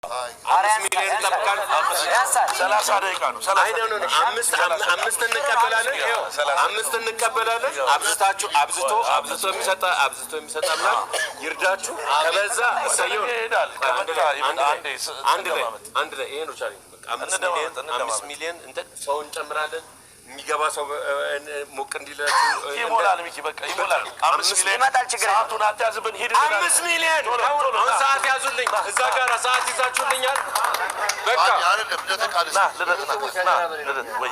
5 ሚሊዮን ተጠብቃል። 30 ደቂቃ ነው። 5 እንቀበላለን። ይኸው 5 እንቀበላለን። አብዝቶ የሚሰጣ አምላክ ይርዳችሁ። ከበዛ እሰየው ይሄዳል። አንድ ላይ ይሄ ነው ቻሌንጅ። በቃ 5 ሚሊዮን እንትን ሰው እንጨምራለን። የሚገባ ሰው ሞቅ እንዲላችሁ ይሞላል። ሚኪ በቃ ይሞላል። 5 ሚሊዮን ይመጣል። ችግር ሰዓቱን አትያዝብን። ሂድ 5 ሚሊዮን አሁን ሰዓት ያዙልኝ። እዛ ጋር ሰዓት ይዛችሁልኛል። በቃ አይደለም ለተቃለስ ና ልደት ወይ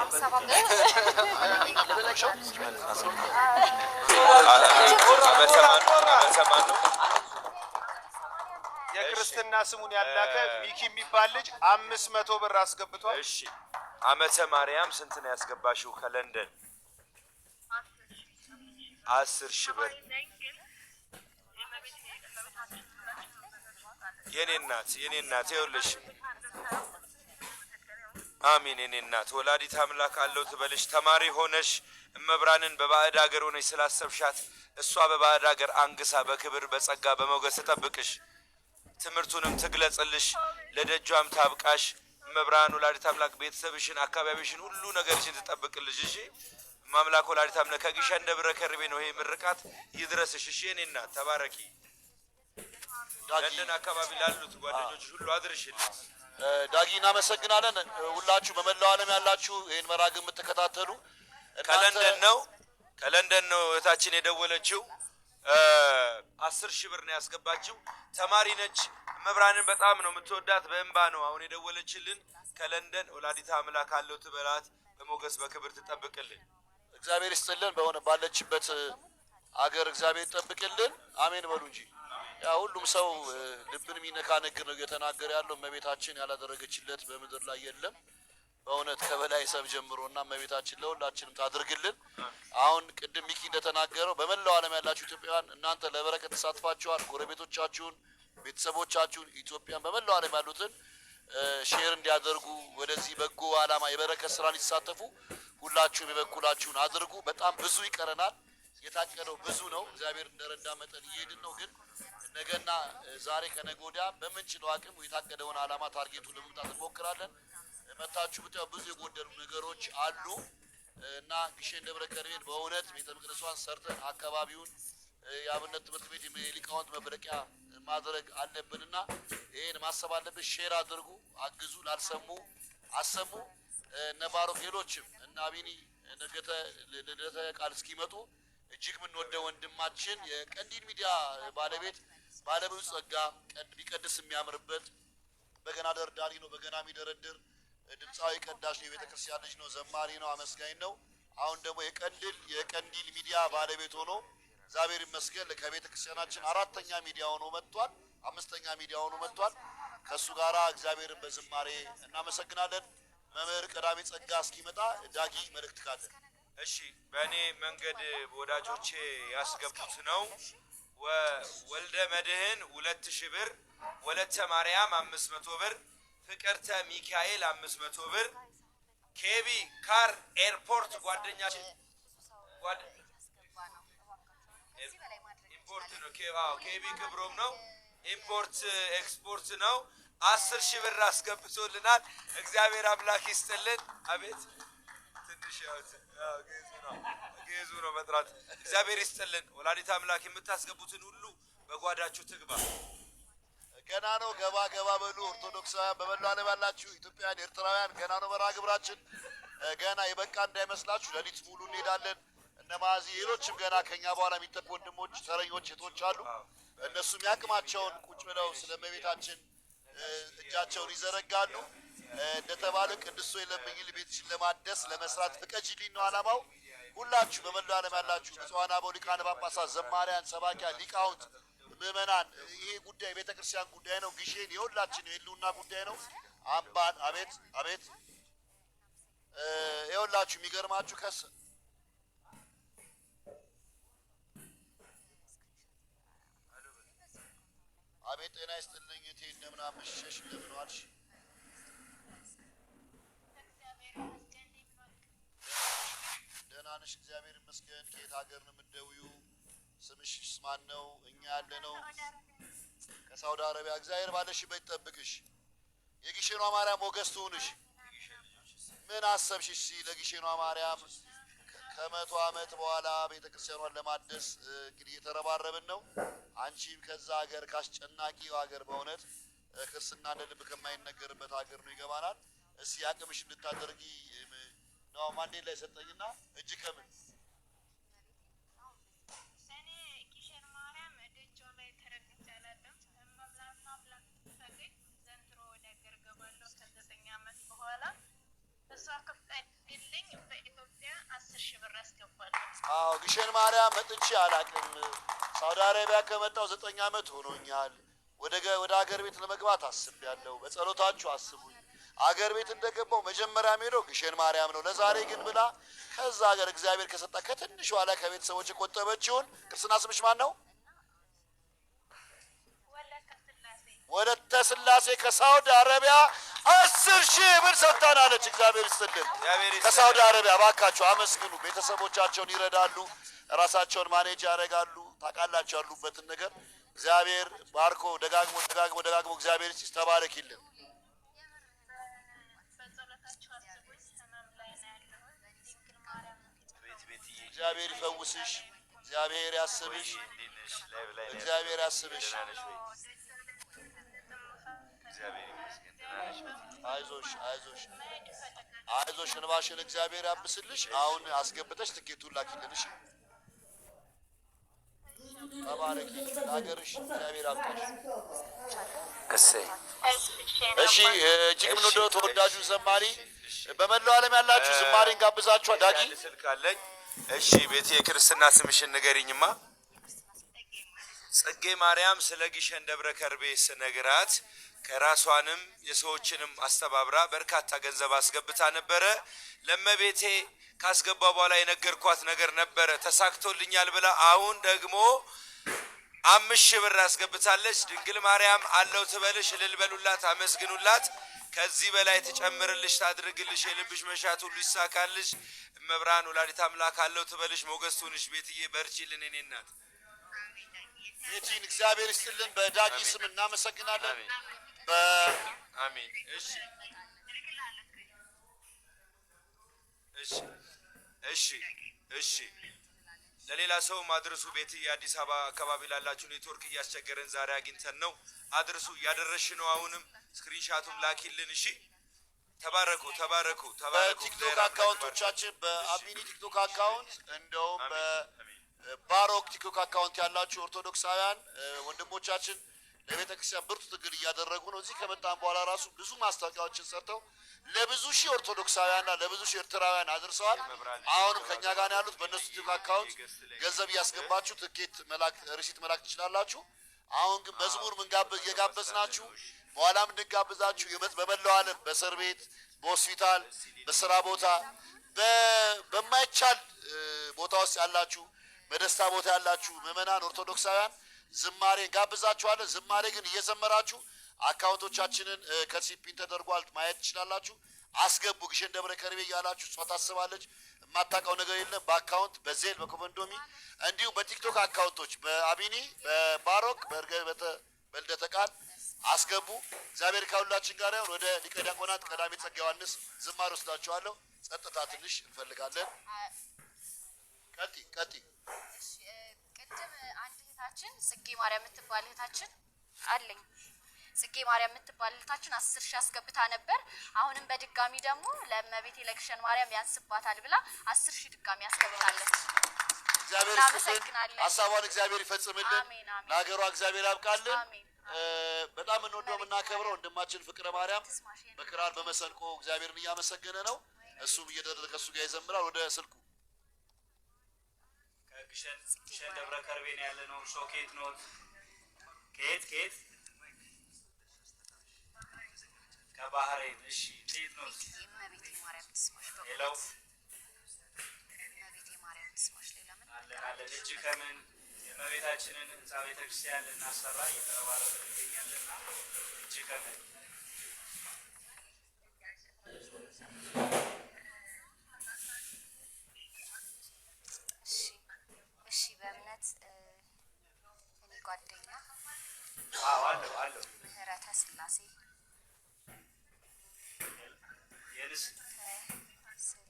የክርስትና ስሙን ያላከ ሚኪ የሚባል ልጅ 500 ብር አስገብቷል። እሺ ዓመተ ማርያም ስንት ነው ያስገባሽው? ከለንደን 10,000 ብር። የኔ እናት ይኸውልሽ፣ አሚን። የኔ እናት ወላዲት አምላክ አለው ትበልሽ። ተማሪ ሆነሽ እመብራንን በባዕድ ሀገር ሆነሽ ስላሰብሻት እሷ በባዕድ ሀገር አንግሳ በክብር በጸጋ በሞገስ ተጠብቅሽ፣ ትምህርቱንም ትግለጽልሽ፣ ለደጇም ታብቃሽ። እመብርሃን ወላዲት አምላክ ቤተሰብሽን አካባቢሽን ሁሉ ነገርሽን ትጠብቅልሽ። እሺ ማምላክ ወላዲት አምላክ ከግሸን ደብረ ከርቤ ነው ይሄ ምርቃት ይድረስሽ። እሺ የኔ እናት ተባረኪ። ለንደን አካባቢ ላሉት ጓደኞች ሁሉ አድርሽልኝ። ዳጊ እናመሰግናለን። ሁላችሁ በመላው ዓለም ያላችሁ ይሄን መራግ የምትከታተሉ ከለንደን ነው እህታችን የደወለችው። 10,000 ብር ነው ያስገባችው። ተማሪ ነች። መብራንን በጣም ነው የምትወዳት። በእንባ ነው አሁን የደወለችልን። ከለንደን ወላዲት አምላክ አለው ትበላት፣ በሞገስ በክብር ትጠብቅልን። እግዚአብሔር ይስጥልን። በሆነ ባለችበት አገር እግዚአብሔር ይጠብቅልን። አሜን በሉ እንጂ ያ ሁሉም ሰው ልብን የሚነካ ነገር ነው እየተናገረ ያለው። እመቤታችን ያላደረገችለት በምድር ላይ የለም። በእውነት ከበላይ ሰብ ጀምሮና እመቤታችን ለሁላችንም ታድርግልን። አሁን ቅድም ሚኪ እንደተናገረው በመላው ዓለም ያላችሁ ኢትዮጵያውያን እናንተ ለበረከት ተሳትፋችኋል። ጎረቤቶቻችሁን፣ ቤተሰቦቻችሁን፣ ኢትዮጵያን በመላው ዓለም ያሉትን ሼር እንዲያደርጉ ወደዚህ በጎ ዓላማ የበረከት ስራ ሊሳተፉ ሁላችሁም የበኩላችሁን አድርጉ። በጣም ብዙ ይቀረናል። የታቀደው ብዙ ነው። እግዚአብሔር እንደረዳ መጠን እየሄድን ነው። ግን ነገና ዛሬ ከነገ ወዲያ በምንችለው አቅም የታቀደውን ዓላማ ታርጌቱን ለመምታት እንሞክራለን። መታችሁ ብታዩ ብዙ የጎደሉ ነገሮች አሉ እና ግሸን ደብረ ከርቤን በእውነት ቤተ መቅደሷን ሰርተን አካባቢውን የአብነት ትምህርት ቤት የሊቃውንት መብረቂያ ማድረግ አለብንና ይሄን ማሰብ አለብን። ሼር አድርጉ፣ አግዙ፣ ላልሰሙ አሰሙ። ነባሮክ ሌሎችም እና አቢኒ ነገተ ልደተ ቃል እስኪመጡ እጅግ የምንወደው ወንድማችን የቀንዲል ሚዲያ ባለቤት ባለብዙ ጸጋ ቢቀድስ የሚያምርበት በገና ደርዳሪ ነው። በገና የሚደረድር ድምፃዊ ቀዳሽ ነው። የቤተክርስቲያን ልጅ ነው። ዘማሪ ነው። አመስጋኝ ነው። አሁን ደግሞ የቀንዲል ሚዲያ ባለቤት ሆኖ እግዚአብሔር ይመስገን ከቤተክርስቲያናችን 4ኛ ሚዲያ ሆኖ መጥቷል። 5ኛ ሚዲያ ሆኖ መጥቷል። ከሱ ጋራ እግዚአብሔርን በዝማሬ እናመሰግናለን። መምህር ቀዳሚ ጸጋ እስኪመጣ ዳጊ መልእክት ካለ እሺ። በእኔ መንገድ ወዳጆቼ ያስገቡት ነው። ወልደ መድህን 2000 ብር፣ ወለተ ማርያም 500 ብር፣ ፍቅርተ ሚካኤል 500 ብር፣ ኬቢ ካር ኤርፖርት ጓደኛችን ኢምፖርት ነው። ኬቢ ክብሮም ነው። ኢምፖርት ኤክስፖርት ነው። 10,000 ብር አስገብቶልናል። እግዚአብሔር አምላክ ይስጥልን። አቤት ትንሽ ጌዙ ነው መጥራት። እግዚአብሔር ይስጥልን። ወላዲት አምላክ የምታስገቡትን ሁሉ በጓዳችሁ ትግባ። ገና ነው። ገባ በሉ። ኦርቶዶክሳውያን በመላው ዓለም ያላችሁ ኢትዮጵያውያን፣ ኤርትራውያን ገና ነው። መርሃ ግብራችን ገና የበቃ እንዳይመስላችሁ። ሌሊት ሙሉ እንሄዳለን። እነማዚ ሌሎችም ገና ከኛ በኋላ የሚጠቁ ወንድሞች ተረኞች እህቶች አሉ። እነሱም ያቅማቸውን ቁጭ ብለው ስለመቤታችን እጃቸውን ይዘረጋሉ። እንደተባለ ቅዱስ ሆይ ለምኝል ቤትሽን ለማደስ ለመስራት ፍቀጂልኝ ነው ዓላማው። ሁላችሁ በመላው ዓለም ያላችሁ ብፁዓን አበው ሊቃነ ጳጳሳት፣ ዘማሪያን፣ ሰባኪያን፣ ሊቃውንት፣ ምዕመናን ይሄ ጉዳይ ቤተክርስቲያን ጉዳይ ነው። ግሼን የሁላችን የህልውና ጉዳይ ነው። አምባን አቤት የሁላችሁ የሚገርማችሁ ከስ አቤት ጤና ይስጥልኝ እቴ እንደምን አመሸሽ? እንደምን ዋልሽ? ደህና ነሽ? እግዚአብሔር ይመስገን። ከየት ሀገር ነው የምትደውይው? ስምሽስ ማን ነው? እኛ ያለነው ከሳውዲ አረቢያ። እግዚአብሔር ባለሽበት ይጠብቅሽ። የግሼኗ ማርያም ሞገስ ትሁንሽ። ምን አሰብሽ? እሺ ለግሼኗ ማርያም ከመቶ ዓመት በኋላ ቤተክርስቲያኗን ለማደስ እንግዲህ እየተረባረብን ነው። አንቺም ከዛ ሀገር ካስጨናቂው ሀገር በእውነት ክርስትና እንደ ልብ ከማይነገርበት ሀገር ነው ይገባናል። እስኪ አቅምሽ እንድታደርጊ ነው ማንዴላ የሰጠኝና እጅ ከምን ግሼን ማርያም መጥቼ አላቅም። ሳውዲ አረቢያ ከመጣው 9 ዓመት ሆኖኛል። ወደ ሀገር ቤት ለመግባት አስቤያለሁ። በጸሎታችሁ አስቡኝ። አገር ቤት እንደገባው መጀመሪያ ሄደው ግሼን ማርያም ነው። ለዛሬ ግን ብላ ከዛ ሀገር እግዚአብሔር ከሰጣ ከትንሿ ላይ ከቤተሰቦች የቆጠበችውን ክርስትና ስምሽ ማን ነው? ወለተ ስላሴ ከሳውዲ አረቢያ 10,000 ብር ሰጥታናለች። እግዚአብሔር ይስጥልን። ከሳውዲ አረቢያ ባካችሁ አመስግኑ። ቤተሰቦቻቸውን ይረዳሉ፣ ራሳቸውን ማኔጅ ያደርጋሉ። ታውቃላችሁ ያሉበትን ነገር እግዚአብሔር ባርኮ ደጋግሞ እግዚአብሔር ይስተባረክልን። እግዚአብሔር ይፈውስሽ፣ እግዚአብሔር ያስብሽ፣ እግዚአብሔር ያስብሽ። አይዞሽ እንባሽን እግዚአብሔር ያብስልሽ። አሁን አስገብተሽ ትኬቱን ላኪልን። እሺ ተባረኪ። ሀገርሽ እግዚአብሔር አብቃሽ። እሺ እጅግ የምንወደው ተወዳጁ ዘማሪ በመላው ዓለም ያላችሁ ዝማሬን ጋብዛችኋል። ዳጊ ስልክ አለኝ። እሺ ቤት የክርስትና ስምሽን ንገሪኝማ። ጽጌ ማርያም ስለ ግሸን ደብረ ከርቤ ስነግራት ከራሷንም የሰዎችንም አስተባብራ በርካታ ገንዘብ አስገብታ ነበረ። ለመቤቴ ካስገባ በኋላ የነገርኳት ነገር ነበረ ተሳክቶልኛል ብላ አሁን ደግሞ 5,000 ብር አስገብታለች። ድንግል ማርያም አለው ትበልሽ፣ እልል በሉላት፣ አመስግኑላት። ከዚህ በላይ ትጨምርልሽ፣ ታድርግልሽ፣ የልብሽ መሻት ሁሉ ይሳካልሽ። እመብርሃን ወላዲተ አምላክ አለው ትበልሽ፣ ሞገስ ትሁንሽ። ቤትዬ በርቺልን የኔ እናት። ቤቲን እግዚአብሔር ይስጥልን። በዳጊ ስም እናመሰግናለን። አሜን። እሺ እሺ እሺ እሺ ለሌላ ሰው አድርሱ። ቤትዬ አዲስ አበባ አካባቢ ላላችሁ ኔትወርክ እያስቸገረን ዛሬ አግኝተን ነው። አድርሱ፣ እያደረሽ ነው። አሁንም ስክሪንሻቱን ላኪልን። እሺ ተባረኩ። በቲክቶክ አካውንቶቻችን በአቢኒ ቲክቶክ አካውንት እንደውም በባሮክ ቲክቶክ አካውንት ያላችሁ ኦርቶዶክሳውያን ወንድሞቻችን ለቤተ ክርስቲያን ብርቱ ትግል እያደረጉ ነው። እዚህ ከመጣን በኋላ ራሱ ብዙ ማስታወቂያዎችን ሰርተው ለብዙ ሺህ ኦርቶዶክሳውያንና ለብዙ ሺህ ኤርትራውያን አድርሰዋል። አሁንም ከኛ ጋር ያሉት በእነሱ ቲክቶክ አካውንት ገንዘብ እያስገባችሁ ትኬት ሪሲት መላክ ትችላላችሁ። አሁን ግን መዝሙር እየጋበዝናችሁ በኋላም እንጋብዛችሁ በመላው ዓለም በእስር ቤት፣ በሆስፒታል፣ በስራ ቦታ፣ በማይቻል ቦታ ውስጥ ያላችሁ፣ በደስታ ቦታ ያላችሁ ምዕመናን ኦርቶዶክሳውያን ዝማሬ ጋብዛችኋለን። ዝማሬ ግን እየዘመራችሁ አካውንቶቻችንን ከሲፒን ተደርጓል ማየት ትችላላችሁ። አስገቡ። ግሸን ደብረ ከርቤ እያላችሁ እሷ ታስባለች። የማታውቀው ነገር የለም። በአካውንት በዜል በኮመንዶሚ እንዲሁም በቲክቶክ አካውንቶች በአቢኒ በባሮክ በልደተ ቃል አስገቡ። እግዚአብሔር ከሁላችን ጋር ይሁን። ወደ ሊቀ ዲያቆናት ቀዳሜ ጸጋ ዮሐንስ ዝማሬ ወስዳችኋለሁ። ጸጥታ ትንሽ እንፈልጋለን። ቀጢ ቅድም አንድ እህታችን ጽጌ ማርያም የምትባል እህታችን አለኝ ጽጌ ማርያም የምትባል እህታችን 10,000 አስገብታ ነበር። አሁንም በድጋሚ ደግሞ ለእመቤቴ ለግሸን ማርያም ያንስባታል ብላ 10,000 ድጋሚ አስገብታለች። እግዚአብሔር ይመስገን። ሐሳቧን እግዚአብሔር ይፈጽምልን። ለሀገሯ እግዚአብሔር ያብቃልን። በጣም እንወደው የምናከብረው ወንድማችን ፍቅረ ማርያም በክራር በመሰንቆ እግዚአብሔርን እያመሰገነ ነው። እሱም እየደረሰ ከሱ ጋር ይዘምራል። ወደ ስልኩ ግሸን ደብረ ከርቤ ነው ያለነው። እርሶ ከየት ነው? ከየት? ከባህሬን። እሺ ከየት ነው? እመቤቴ ማርያም ተስማሽ ነው። ሌላው እመቤቴ ማርያም ተስማሽ ሌላ ምን አለን? እጅ ከምን የእመቤታችንን ህንጻ ቤተክርስቲያን ልናሰራ እየተባረረ ይገኛልና እጅ ከምን በእምነት እኔ ጓደኛ አለው ምህረተ ስላሴ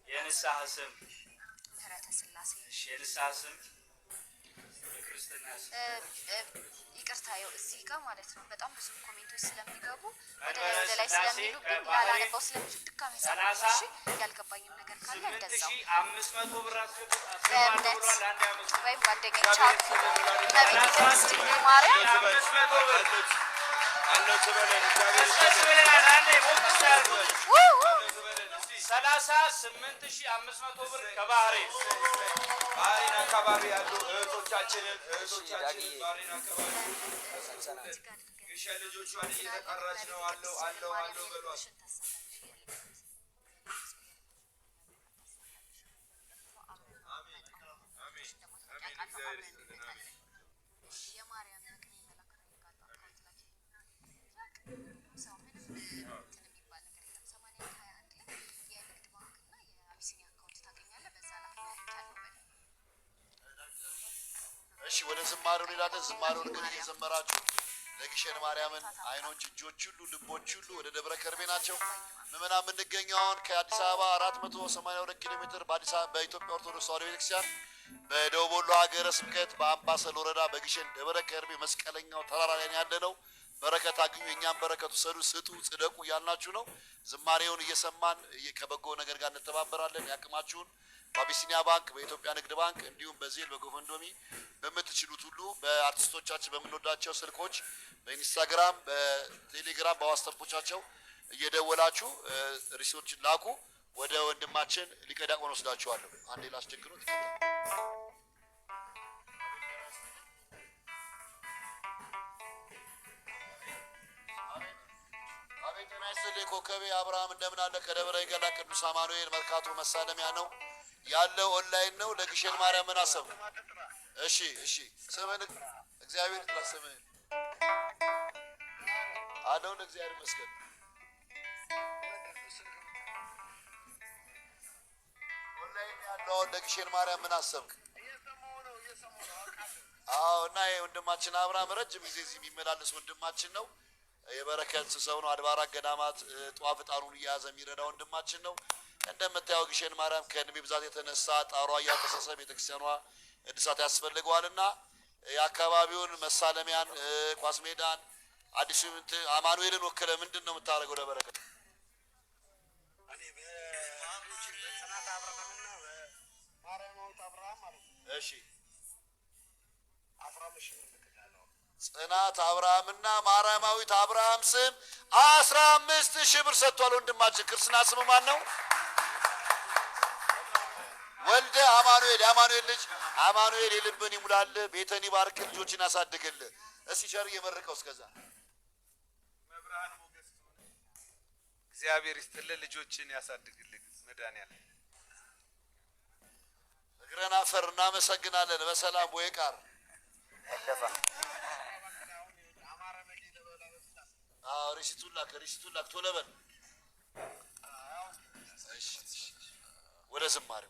የንስሐ ስም ምህረተ ስላሴ። እሺ የንስሐ ስም የክርስትና ስም ይቅርታ ያው እዚህ ጋር ማለት ነው በጣም ብዙ ኮሜንቶች ስለሚገቡ ወደ ላይ ስለሚሉብኝ ላላነበው ስለምችል ድጋሜ እሺ ያልገባኝም ነገር ካለ እንደዛው 8500 ብር በእምነት ወይም ጓደኞቻችሁ በቤተ ክርስቲያን ማርያም 500 ብር አለው ተበለን እግዚአብሔር 38500 ብር ከባህሬን አካባቢ ያሉ እህቶቻችንን ባህሬን አካባቢ ግሸን ልጆቿን እየተጠራች ነው። አለው በሏት። እሺ ወደ ዝማሬው እንሄዳለን። ዝማሬውን ግን እየዘመራችሁ ለግሸን ማርያምን አይኖች፣ እጆች ሁሉ ልቦች ሁሉ ወደ ደብረ ከርቤ ናቸው። ምዕመናን የምንገኘው አሁን ከአዲስ አበባ 482 ኪሎ ሜትር በኢትዮጵያ ኦርቶዶክስ ተዋሕዶ ቤተክርስቲያን በደቡብ ወሎ ሀገረ ስብከት በአምባሰል ወረዳ በግሸን ደብረ ከርቤ መስቀለኛው ተራራ ላይ ያለ ነው። በረከት አግኙ፣ የእኛም በረከቱ ሰዱ፣ ስጡ፣ ጽደቁ እያልናችሁ ነው። ዝማሬውን እየሰማን ከበጎ ነገር ጋር እንተባበራለን። ያቅማችሁን በአቢሲኒያ ባንክ፣ በኢትዮጵያ ንግድ ባንክ እንዲሁም በዜል በጎፈንዶሚ በምትችሉት ሁሉ በአርቲስቶቻችን በምንወዳቸው ስልኮች በኢንስታግራም፣ በቴሌግራም፣ በዋትስአፖቻቸው እየደወላችሁ ሪሶርችን ላኩ። ወደ ወንድማችን ሊቀ ዲያቆን ወስዳችኋለሁ። አንዴ ላስቸግሮት ኮከቤ አብርሃም እንደምን አለ? ከደብረ ይገላ ቅዱስ አማኑኤል መርካቶ መሳለሚያ ነው ያለው። ኦንላይን ነው። ለግሸን ማርያም ምን አሰብ? እሺ ስምን እግዚአብሔር ይጥራ። ስምን አለው ለእግዚአብሔር ይመስገን። ኦንላይን ያለው ለግሸን ማርያም ምን አሰብክ? አዎ እና ወንድማችን አብርሃም ረጅም ጊዜ እዚህ የሚመላለስ ወንድማችን ነው። የበረከት ሰው ነው። አድባራት ገዳማት ጧፍ ዕጣኑን እየያዘ የሚረዳ ወንድማችን ነው። እንደምታየው ግሸን ማርያም ከእድሜ ብዛት የተነሳ ጣሯ እያፈሰሰ ቤተክርስቲያኗ እድሳት ያስፈልገዋልና የአካባቢውን መሳለሚያን፣ ኳስ ሜዳን፣ አዲሱ አማኑኤልን ወክለ ምንድን ነው የምታደርገው ለበረከት? እሺ ጽናት አብርሃምና ማርያማዊት አብርሃም ስም 15,000 ብር ሰጥቷል። ወንድማችን ክርስትና ስሙ ማን ነው? ወልደ አማኑኤል። የአማኑኤል ልጅ አማኑኤል የልብን ይሙላል፣ ቤተን ይባርክ፣ ልጆችን ያሳድግል። እስቲ ቸር እየመረቀው እስከዛ እግዚአብሔር ይስጥልን፣ ልጆችን ያሳድግልህ መድኃኒዓለም። እግረን አፈር እናመሰግናለን። በሰላም ወይ ቃር ሪሲቱን ላክ ቶሎ በል። ወደ ዝማሬ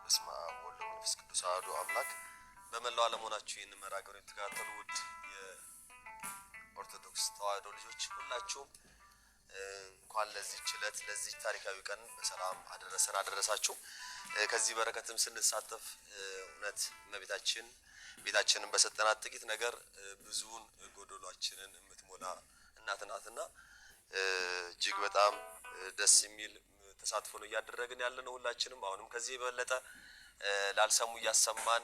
በስመ አብ ወወልድ ወመንፈስ ቅዱስ አሐዱ አምላክ። በመላው ዓለም ሆናችሁ ይህን መርሃ ግብር የምትከታተሉ ውድ የኦርቶዶክስ ተዋሕዶ ልጆች ሁላችሁም እንኳን ለዚህ ዕለት ለዚህ ታሪካዊ ቀን በሰላም አደረሳችሁ። ከዚህ በረከትም ስንሳተፍ እውነት እመቤታችን ቤታችንን በሰጠናት ጥቂት ነገር ብዙውን ጎደሏችንን የምትሞላ እናት ናትና እጅግ በጣም ደስ የሚል ተሳትፎ ነው እያደረግን ያለነው ሁላችንም። አሁንም ከዚህ የበለጠ ላልሰሙ እያሰማን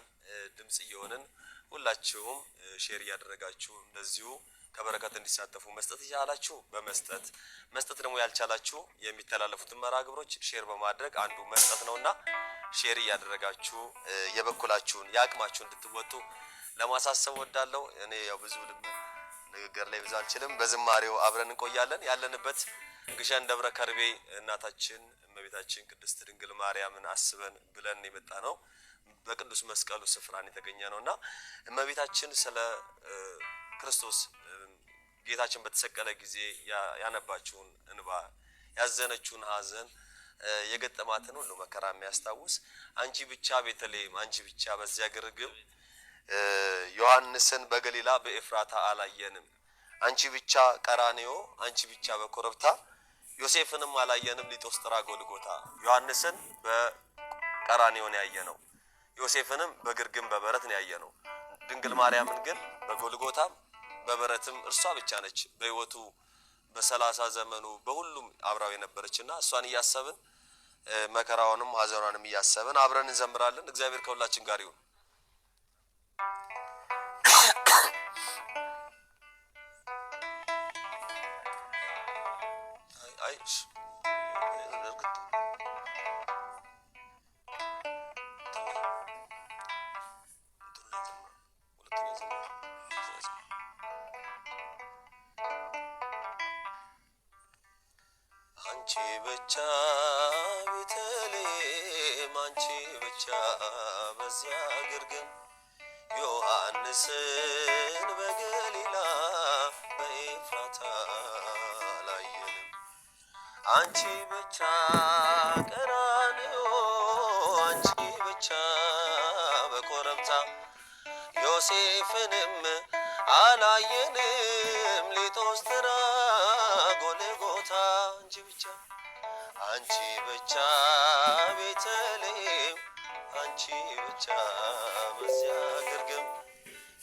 ድምጽ እየሆንን ሁላችሁም ሼር እያደረጋችሁ እንደዚሁ ከበረከት እንዲሳተፉ መስጠት ይቻላችሁ መስጠት ደግሞ ያልቻላችሁ የሚተላለፉትን መርሃ ግብሮች ሼር በማድረግ አንዱ መስጠት ነውና ሼር እያደረጋችሁ የበኩላችሁን የአቅማችሁን እንድትወጡ ለማሳሰብ ወዳለው። እኔ ያው ብዙ ንግግር ላይ ብዙ አልችልም። በዝማሬው አብረን እንቆያለን። ያለንበት ግሸን ደብረ ከርቤ እናታችን እመቤታችን ቅድስት ድንግል ማርያምን አስበን ብለን የመጣ ነው። በቅዱስ መስቀሉ ስፍራን የተገኘ ነውና እመቤታችን ስለ ክርስቶስ ጌታችን በተሰቀለ ጊዜ ያነባችውን እንባ ያዘነችውን ሐዘን የገጠማትን ሁሉ መከራ የሚያስታውስ አንቺ ብቻ ቤተልሔም አንቺ ብቻ በዚያ ግርግም ዮሐንስን በገሊላ በኤፍራታ አላየንም አንቺ ብቻ ቀራንዮ አንቺ ብቻ በኮረብታ ዮሴፍንም አላየንም ሊጦስጥራ ጎልጎታ ዮሐንስን በቀራንዮ ነው ያየነው ዮሴፍንም በግርግም በበረት ነው ያየነው ድንግል ማርያምን ግን በጎልጎታም በበረትም እርሷ ብቻ ነች በህይወቱ በ30 ዘመኑ በሁሉም አብራው የነበረችና እሷን እያሰብን መከራውንም ሐዘኗንም እያሰብን አብረን እንዘምራለን እግዚአብሔር ከሁላችን ጋር ይሁን አይሽ አንቺ ብቻ ቤተልሔም አንቺ ብቻ በዚያ ግርግም ዮሐንስን በገሊላ በኤፍራታ አላየንም አንቺ ብቻ ቀራንዮ አንቺ ብቻ በኮረብታ ዮሴፍንም አላየንም ሊጦስጥራ ጎልጎታ አንቺ ብቻ ቤተልሔም አንቺ ብቻ በዚያ ግርግም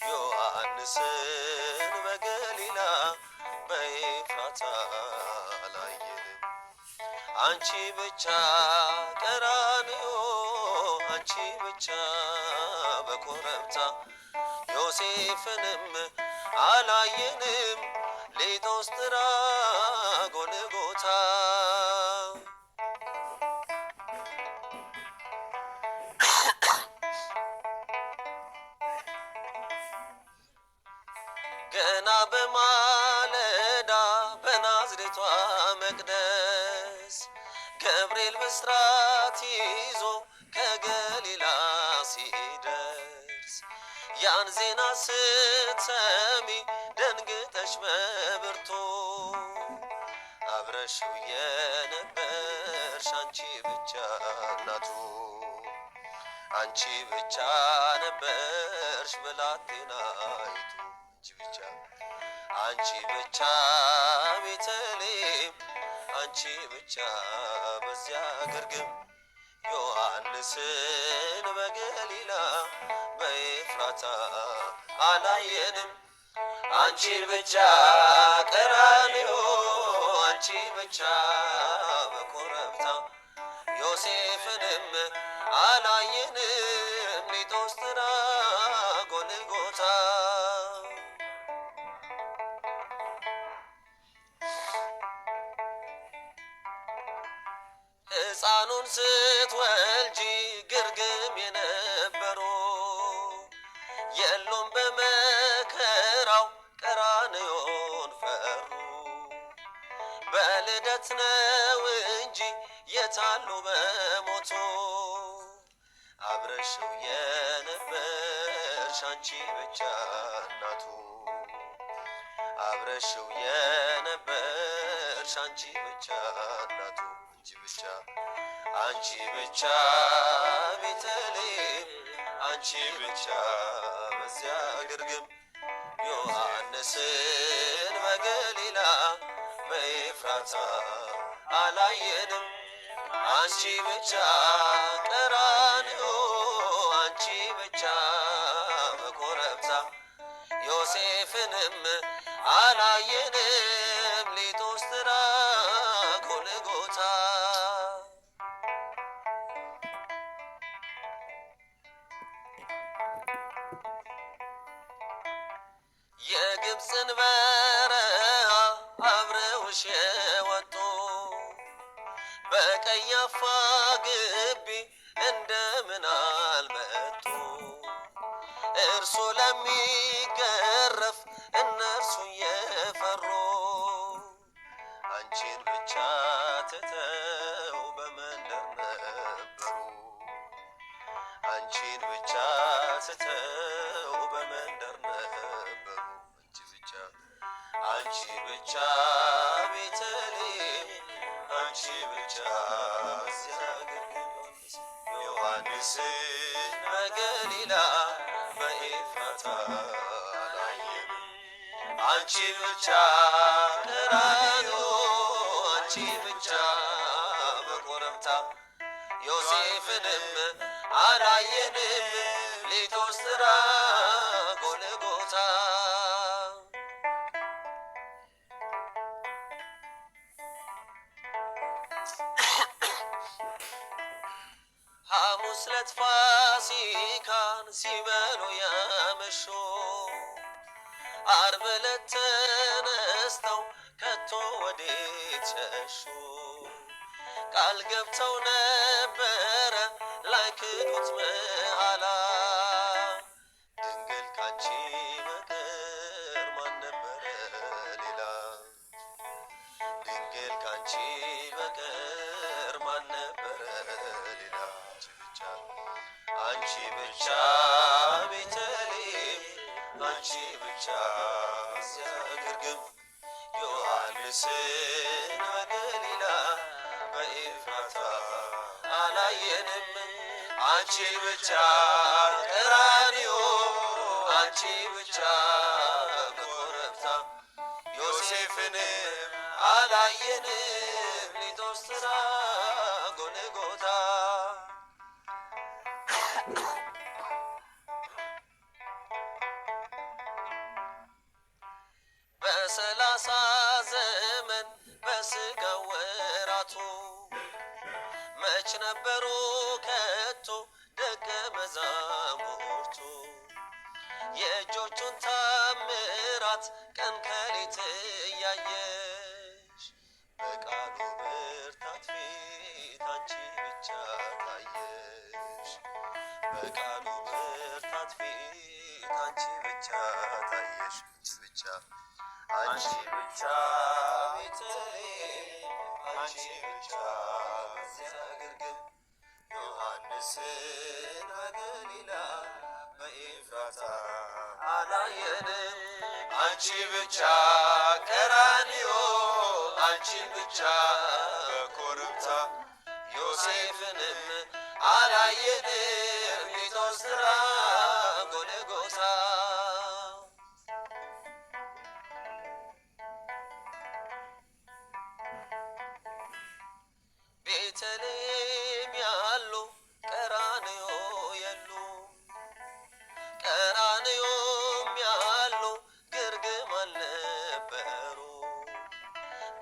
ዮሐንስን በገሊላ በኤፍራታ አላየንም አንቺ ብቻ ቀራንዮ አንቺ ብቻ በኮረብታ ዮሴፍንም አላየንም ሊጦስጥራ ጎልጎታ ገና በማለዳ በናዝሬቷ መቅደስ ገብርኤል ብስራት ይዞ ከገሊላ ሲደርስ ያን ዜና ስትሰሚ ደንግጠሽ በብርቱ አብረሽው የነበርሽ አንቺ ብቻ እናቱ አንቺ ብቻ ነበርሽ ብላቴናይቱ አንቺ ብቻ ቤተልሔም አንቺ ብቻ በዚያ ግርግም ዮሐንስን በገሊላ በኤፍራታ አላየንም አንቺ ብቻ ቀራንዮ አንቺ ብቻ በኮረብታ ዮሴፍንም አላየንም ሊጦስጥራ ጎልጎታ ሕፃኑን ስትወልጂ ግርግም የነበሩ የሉም በመከራው ቀራንዮን ፈሩ በልደት ነው እንጂ የታሉ በሞቱ አብረሽው የነበርሽ አንቺ ብቻ እናቱ አብረሽው የነበርሽ አንቺ ብቻ እናቱ አንቺ ብቻ ቤተልሔም አንቺ ብቻ በዚያ ግርግም ዮሐንስን በገሊላ በኤፍራታ አላየንም አንቺ ብቻ ቀራንዮ አንቺ ብቻ በኮረብታ ዮሴፍንም አላየንም ሊጦስጥራ ጎልጎታ የግብፅን በረሃ አብረውሽ የወጡ በቀያፋ ግቢ እንደምን አልመጡ እርሱ ለሚገረፍ እነርሱ የፈሩ አንቺን ብቻ ትተው በመንደር ነበሩ አንቺን ብቻ ትተው በመንደር ነበሩ አንቺ ዮሐንስን በገሊላ በኤፍራታ አላየንም አንቺን ብቻ ቀራንዮ አንቺን ብቻ በኮረብታ ዮሴፍንም አላየንም ሊቶስጥራ ጎልጎታ ሐሙስ ዕለት ፋሲካን ሲበሉ ያመሹ ዓርብ ዕለት ተነስተው ከቶ ወዴት ሸሹ ቃል ገብተው ነበረ ላይክዱት መሐላ ድንግል ካንቺ በቀር ማን ነበረ ሌላ ድንግል ካንቺ በቀር ማን ነበረ ሌላ አንቺ ብቻ ቤተልሔም አንቺ ብቻ እዚያ ግርግም ዮሐንስን በገሊላ በኤፍራታ አላየንም አንቺን ብቻ ቀራንዮ አንቺ ብቻ በኮረብታ ዮሴፍንም አላየንም ሊቶስጥራ ጎልጎታ በሰላሳ ዘመን በስጋ ወራቱ መች ነበሩ ከቶ ደቀ መዛሙርቱ የእጆቹን ታምራት ቀን ከሌት እያየሽ በቃሉ ብርታት ፊት አንቺ ብቻ ታየሽ በቃሉ ብርታት ፊት አንቺ ብቻ ታየሽ አንቺ ብቻ ቤተልሔም አንቺ ብቻ በዚያ ግርግም ዮሐንስን በገሊላ በኤፍራታ አላየንም አንቺ ብቻ ቀራንዮ አንቺ ብቻ በኮረብታ ዮሴፍንም አላየንም ሊቶስጥራ ጎልጎታ ቤተልሔም ያሉ ቀራንዮ የሉ ቀራንዮም ያሉ ግርግም አልነበሩ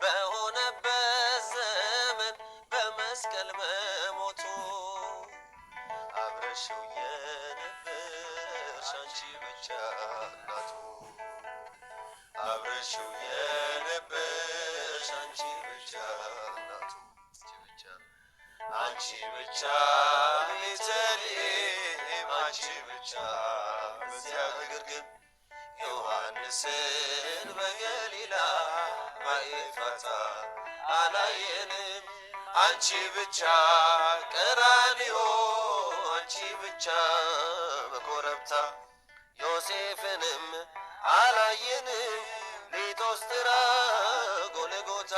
በሆነበት ዘመን በመስቀል በሞቱ አብረሽው የነበርሽ አንቺ ብቻ እናቱ አብረሽው የነበርሽ አንቺ ብቻ እናቱ አንቺ ብቻ ቤተልሔም አንቺ ብቻ በዚያ ግርግም ዮሐንስን በገሊላ በኤፍራታ አላየንም አንቺ ብቻ ቀራንዮ አንቺ ብቻ በኮረብታ ዮሴፍንም አላየንም ሊቶስጥራ ጎልጎታ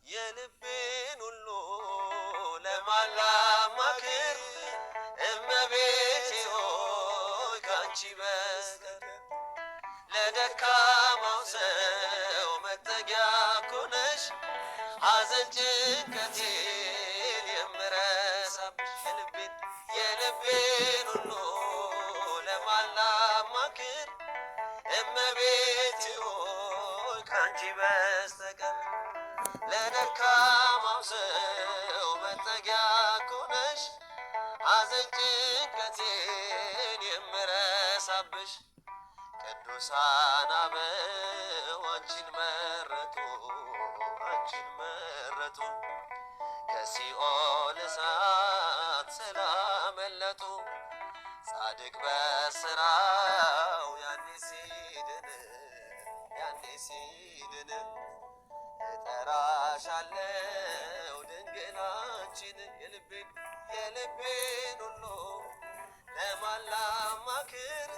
የልቤን ሁሉ ለማላማክር እመቤቴ ሆይ ካንቺ በስተቀር ለደካማው ሰው መጠጊያ ኮነሽ ሐዘን ጭንቀቴን የምረሳብሽ የልቤን ሁሉ ለማላማክር እመቤቴ ሆይ ካንቺ በስተቀር ለደካማው ሰው መጠጊያ ኮነሽ ሐዘን ጭንቀቴን የምረሳብሽ ቅዱሳን አበው አንቺን መረጡ ከሲኦል እሳት ስላመለጡ ጻድቅ በስራው ያኔ ሲድን እጠራሻለሁ ድንግል አንቺን የልቤን ሁሉ ለማላማክር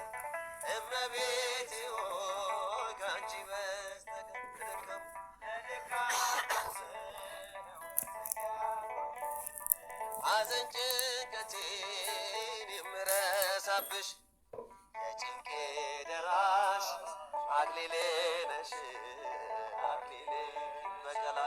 እመቤቴ ሆይ ካንቺ በስተቀር ሐዘን ጭንቀቴን የምረሳብሽ የጭንቄ ደራሽ አክሊሌ ነሽ አክሊሌ ይበቀል